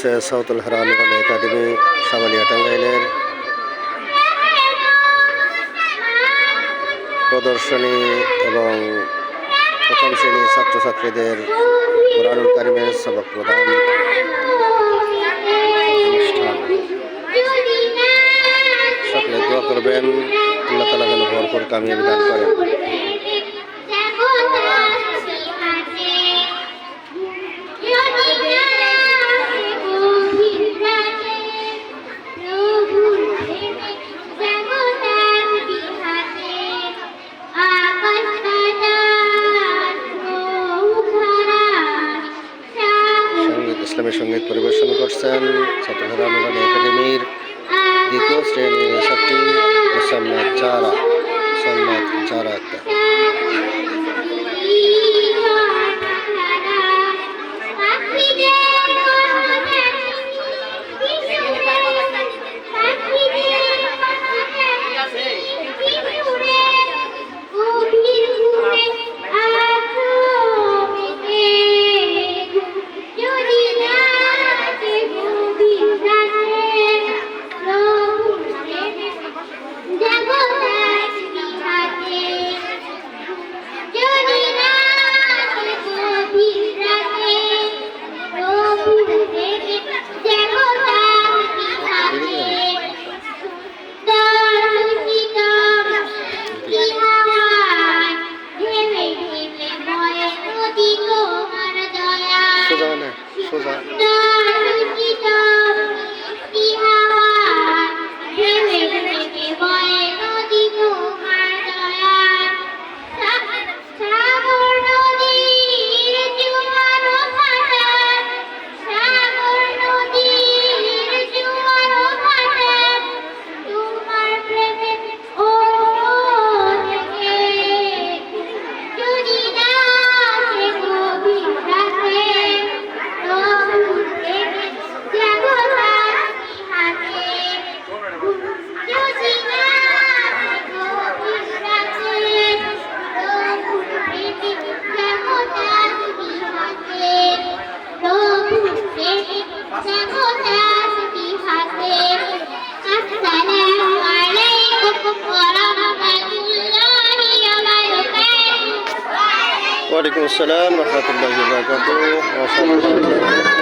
চলছে সাউতুল হেরা নুরানি একাডেমি সামালিয়া টাঙ্গাইলের প্রদর্শনী এবং প্রথম শ্রেণীর ছাত্রছাত্রীদের কোরআনুল কারিমের সবক প্রদান অনুষ্ঠান। সকলে দোয়া করবেন, আল্লাহ তাআলা যেন ভরপুর কামিয়াবি দান করেন। ইসলামী সঙ্গীত পরিবেশন করছেন সাউতুল হেরা নুরানি একাডেমির দ্বিতীয় শ্রেণীর ছাত্রী মুসাম্মাদ জারা আক্তার। সোজা ওয়ালাইকুম আসসালাম ওয়া রাহমাতুল্লাহি ওয়া বারাকাতুহু।